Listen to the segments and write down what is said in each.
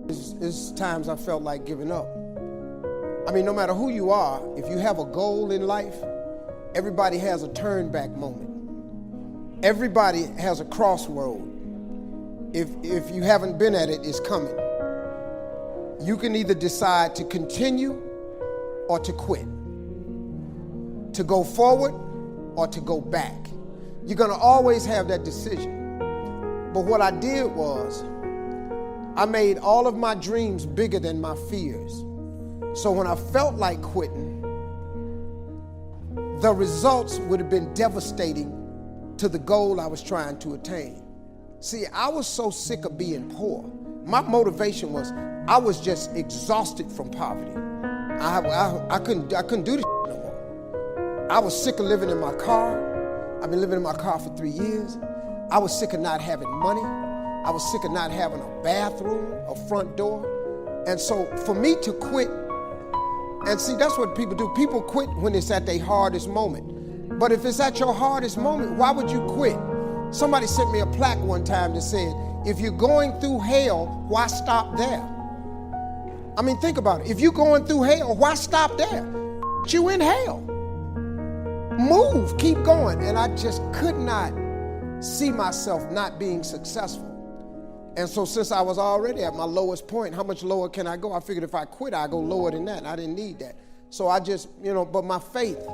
It's times I felt like giving up. I mean, no matter who you are, if you have a goal in life, everybody has a turn back moment. Everybody has a crossroad. If you haven't been at it, it's coming. You can either decide to continue or to quit, to go forward or to go back. You're gonna always have that decision. But what I did was, I made all of my dreams bigger than my fears. So when I felt like quitting, the results would have been devastating to the goal I was trying to attain. See, I was so sick of being poor. My motivation was, I was just exhausted from poverty. I couldn't do this no more. I was sick of living in my car. I've been living in my car for 3 years. I was sick of not having money. I was sick of not having a bathroom, a front door. And so for me to quit, and see, that's what people do. People quit when it's at their hardest moment. But if it's at your hardest moment, why would you quit? Somebody sent me a plaque one time that said, if you're going through hell, why stop there? I mean, think about it. If you're going through hell, why stop there? You in hell. Move, keep going. And I just could not see myself not being successful. And so since I was already at my lowest point, how much lower can I go? I figured if I quit, I'd go lower than that. I didn't need that. So I just, but my faith,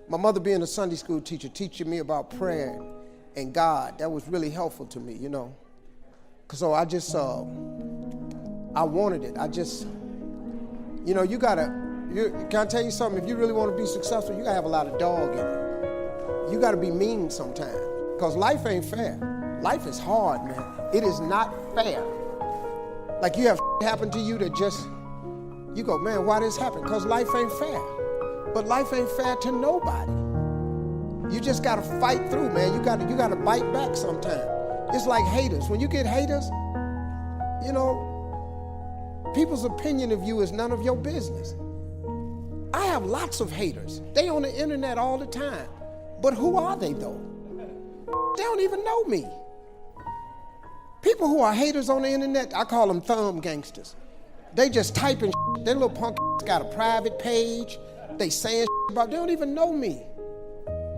my mother being a Sunday school teacher, teaching me about prayer and God, that was really helpful to me, So I just, I wanted it. I just, can I tell you something? If you really want to be successful, you got to have a lot of dog in it. You got to be mean sometimes, because life ain't fair. Life is hard, man. It is not fair. Like you have happen to you that just, you go, man, why this happened? Because life ain't fair. But life ain't fair to nobody. You just got to fight through, man. You got to bite back sometimes. It's like haters. When you get haters, people's opinion of you is none of your business. I have lots of haters. They on the internet all the time. But who are they, though? They don't even know me. People who are haters on the internet, I call them thumb gangsters. They just typing shit. Their little punk got a private page. They saying shit about, they don't even know me.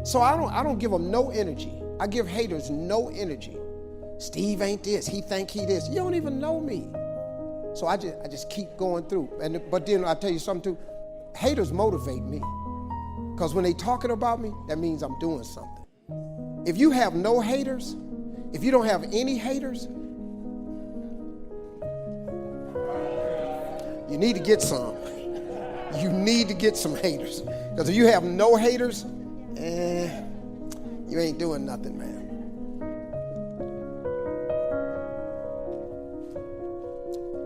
So I don't give them no energy. I give haters no energy. Steve ain't this, he think he this. You don't even know me. So I just keep going through. But then I tell you something too, haters motivate me. Because when they talking about me, that means I'm doing something. If you have no haters, if you don't have any haters, you need to get some. You need to get some haters. Because if you have no haters, you ain't doing nothing, man.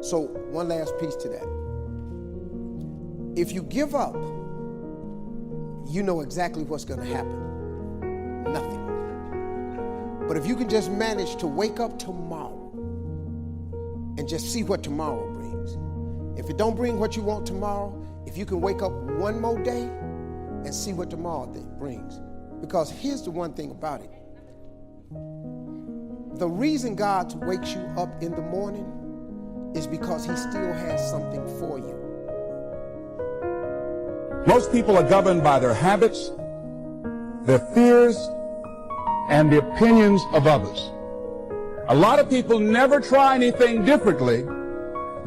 So one last piece to that. If you give up, you know exactly what's going to happen. Nothing. But if you can just manage to wake up tomorrow and just see what tomorrow brings. If it don't bring what you want tomorrow, if you can wake up one more day and see what tomorrow brings. Because here's the one thing about it. The reason God wakes you up in the morning is because he still has something for you. Most people are governed by their habits, their fears, and the opinions of others. A lot of people never try anything differently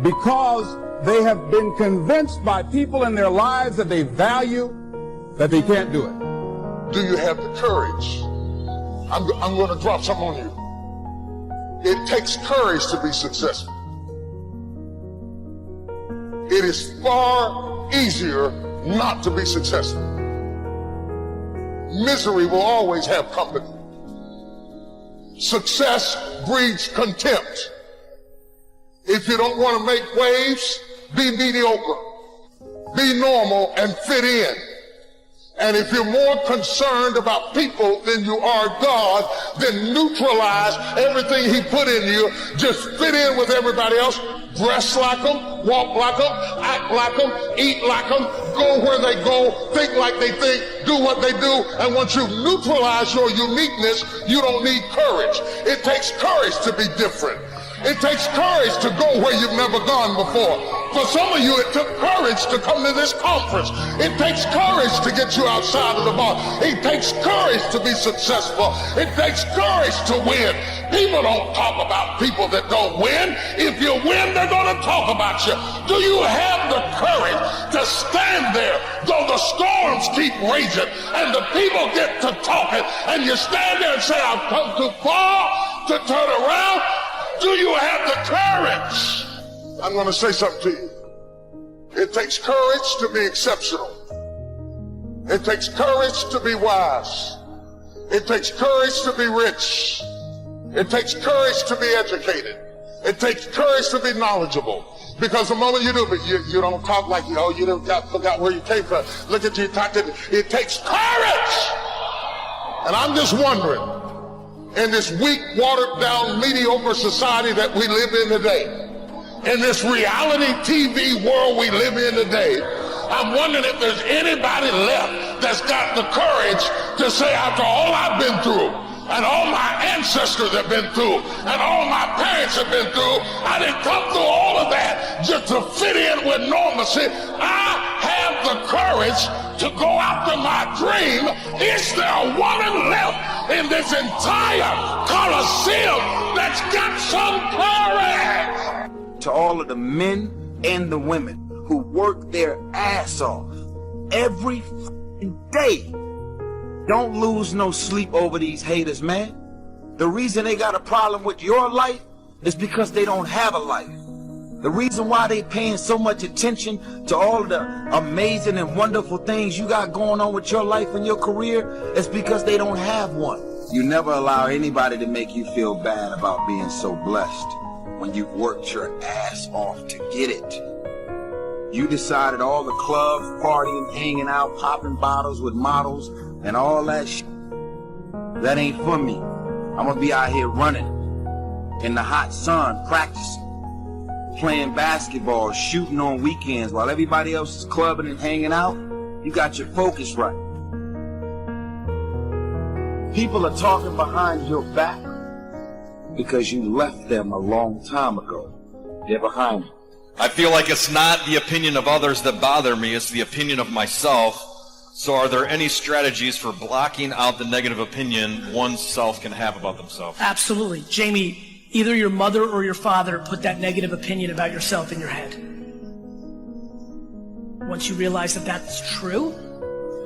because they have been convinced by people in their lives that they value that they can't do it. Do you have the courage? I'm going to drop something on you. It takes courage to be successful. It is far easier not to be successful. Misery will always have company. Success breeds contempt. If you don't want to make waves, be mediocre. Be normal and fit in. And if you're more concerned about people than you are God, then neutralize everything he put in you. Just fit in with everybody else. Dress like them, walk like them, act like them, eat like them, go where they go, think like they think, do what they do. And once you neutralize your uniqueness, you don't need courage. It takes courage to be different. It takes courage to go where you've never gone before. For some of you, it took courage to come to this conference. It takes courage to get you outside of the bar. It takes courage to be successful. It takes courage to win. People don't talk about people that don't win. If you win, they're going to talk about you. Do you have the courage to stand there though the storms keep raging and the people get to talking and you stand there and say, I've come too far to turn around? Do you have the courage? I'm going to say something to you. It takes courage to be exceptional. It takes courage to be wise. It takes courage to be rich. It takes courage to be educated. It takes courage to be knowledgeable. Because the moment you do, but you don't talk like, you forgot where you came from. Look at you, it takes courage. And I'm just wondering, in this weak, watered down, mediocre society that we live in today, in this reality TV world we live in today, I'm wondering if there's anybody left that's got the courage to say, after all I've been through, and all my ancestors have been through, and all my parents have been through, I didn't come through all of that just to fit in with normalcy. I have the courage to go after my dream. Is there a woman left in this entire Coliseum that's got some courage? To all of the men and the women who work their ass off every day, don't lose no sleep over these haters, man. The reason they got a problem with your life is because they don't have a life. The reason why they paying so much attention to all of the amazing and wonderful things you got going on with your life and your career is because they don't have one. You never allow anybody to make you feel bad about being so blessed when you've worked your ass off to get it. You decided all the clubs, partying, hanging out, popping bottles with models, and all that shit, that ain't for me. I'm gonna be out here running in the hot sun, practicing, playing basketball, shooting on weekends while everybody else is clubbing and hanging out. You got your focus right. People are talking behind your back because you left them a long time ago. They're behind you. I feel like it's not the opinion of others that bother me, it's the opinion of myself. So are there any strategies for blocking out the negative opinion oneself can have about themselves? Absolutely. Jamie, either your mother or your father put that negative opinion about yourself in your head. Once you realize that that's true,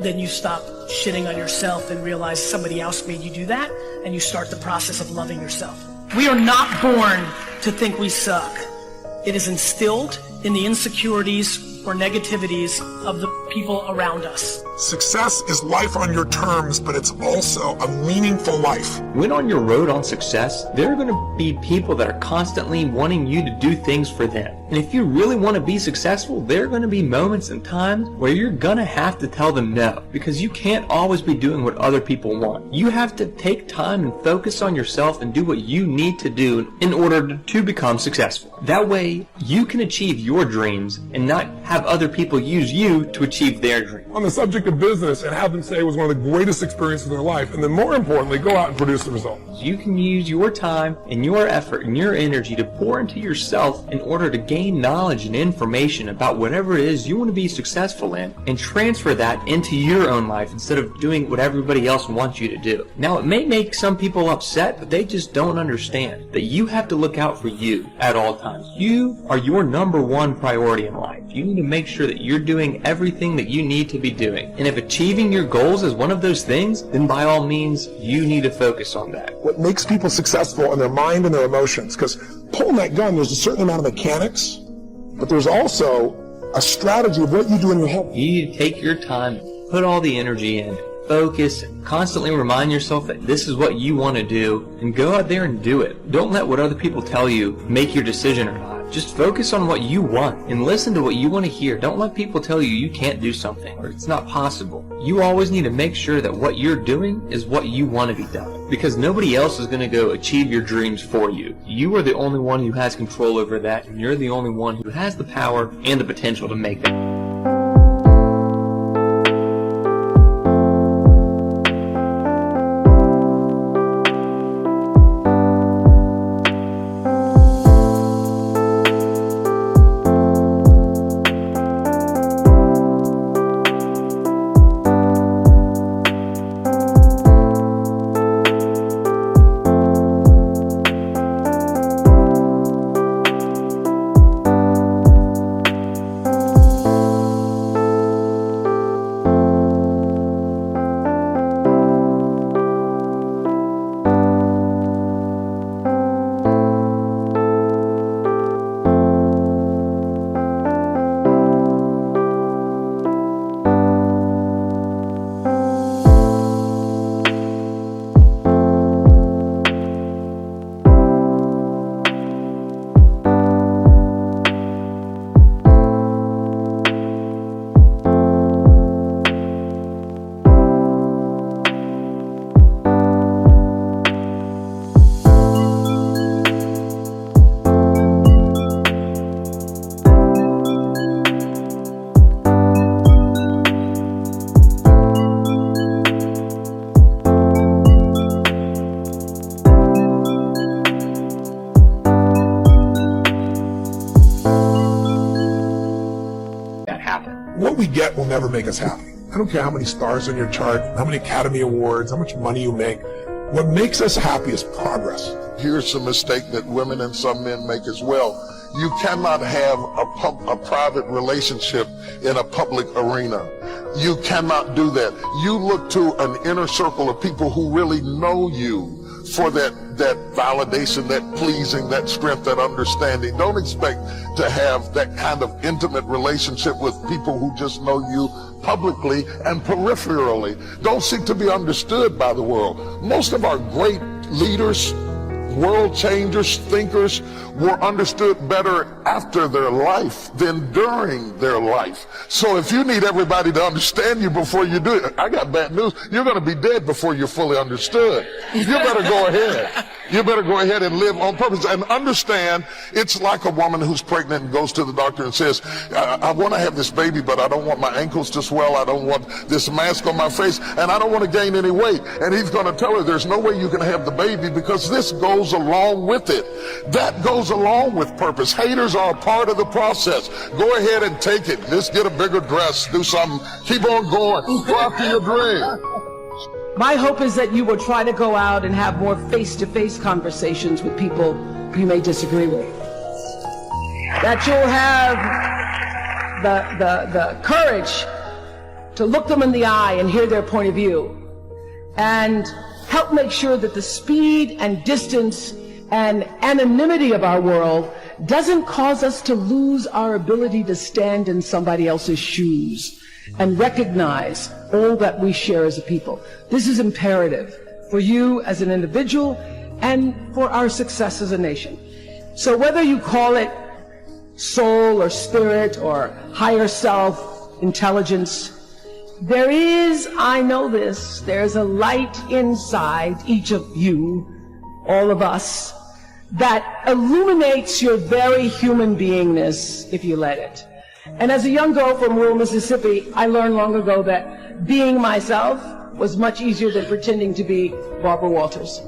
then you stop shitting on yourself and realize somebody else made you do that, and you start the process of loving yourself. We are not born to think we suck. It is instilled in the insecurities or negativities of the people around us. Success is life on your terms, but it's also a meaningful life. When on your road on success, there are going to be people that are constantly wanting you to do things for them. And if you really want to be successful, there are going to be moments and times where you're going to have to tell them no, because you can't always be doing what other people want. You have to take time and focus on yourself and do what you need to do in order to become successful. That way, you can achieve your dreams and not have other people use you to achieve their dreams. On the subject of business, and have them say it was one of the greatest experiences of their life, and then more importantly, go out and produce the results. You can use your time and your effort and your energy to pour into yourself in order to gain knowledge and information about whatever it is you want to be successful in, and transfer that into your own life instead of doing what everybody else wants you to do. Now, it may make some people upset, but they just don't understand that you have to look out for you at all times. You are your number one priority in life. You need to make sure that you're doing everything that you need to be doing. And if achieving your goals is one of those things, then by all means, you need to focus on that. What makes people successful in their mind and their emotions, because pulling that gun, there's a certain amount of mechanics, but there's also a strategy of what you do in your head. You need to take your time, put all the energy in, focus, and constantly remind yourself that this is what you want to do, and go out there and do it. Don't let what other people tell you make your decision or not. Just focus on what you want and listen to what you want to hear. Don't let people tell you you can't do something or it's not possible. You always need to make sure that what you're doing is what you want to be done, because nobody else is going to go achieve your dreams for you. You are the only one who has control over that, and you're the only one who has the power and the potential to make that. we get will never make us happy. I don't care how many stars on your chart, how many Academy Awards, how much money you make. What makes us happy is progress. Here's a mistake that women and some men make as well. You cannot have a private relationship in a public arena. You cannot do that. You look to an inner circle of people who really know you for that validation, that pleasing, that strength, that understanding. Don't expect to have that kind of intimate relationship with people who just know you publicly and peripherally. Don't seek to be understood by the world. Most of our great leaders, world changers, thinkers were understood better after their life than during their life. So if you need everybody to understand you before you do it, I got bad news. You're going to be dead before you're fully understood. You better go ahead. You better go ahead and live on purpose and understand it's like a woman who's pregnant and goes to the doctor and says, I want to have this baby, but I don't want my ankles to swell. I don't want this mask on my face, and I don't want to gain any weight. And he's going to tell her there's no way you can have the baby because this goes along with it. That goes along with purpose. Haters are a part of the process. Go ahead and take it. Just get a bigger dress. Do something. Keep on going. Go after your dream. My hope is that you will try to go out and have more face-to-face conversations with people you may disagree with. That you'll have the courage to look them in the eye and hear their point of view, and help make sure that the speed and distance and anonymity of our world doesn't cause us to lose our ability to stand in somebody else's shoes and recognize all that we share as a people. This is imperative for you as an individual and for our success as a nation. So whether you call it soul or spirit or higher self, intelligence, there is, I know this, there's a light inside each of you, all of us, that illuminates your very human beingness if you let it. And as a young girl from rural Mississippi, I learned long ago that being myself was much easier than pretending to be Barbara Walters.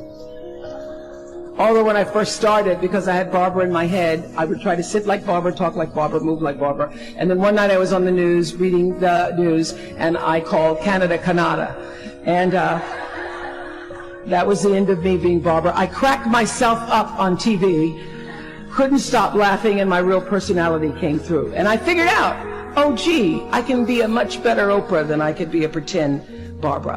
Although when I first started, because I had Barbara in my head, I would try to sit like Barbara, talk like Barbara, move like Barbara. And then one night I was on the news, reading the news, and I called Canada, Canada. And that was the end of me being Barbara. I cracked myself up on TV, couldn't stop laughing, and my real personality came through. And I figured out, oh gee, I can be a much better Oprah than I could be a pretend Barbara.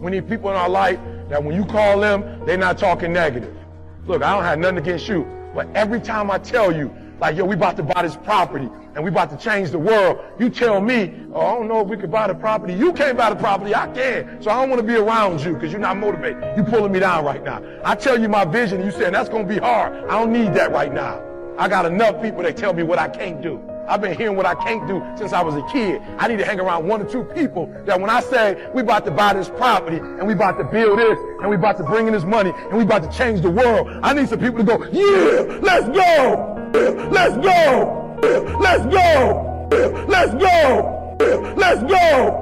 We need people in our life that when you call them, they're not talking negative. Look, I don't have nothing against you, but every time I tell you, like, yo, we about to buy this property and we about to change the world, you tell me, oh, I don't know if we could buy the property. You can't buy the property, I can. So I don't want to be around you because you're not motivated. You pulling me down right now. I tell you my vision and you saying that's going to be hard. I don't need that right now. I got enough people that tell me what I can't do. I've been hearing what I can't do since I was a kid. I need to hang around 1 or 2 people that when I say we about to buy this property and we about to build this and we about to bring in this money and we about to change the world, I need some people to go, yeah, let's go, let's go, let's go, let's go, let's go.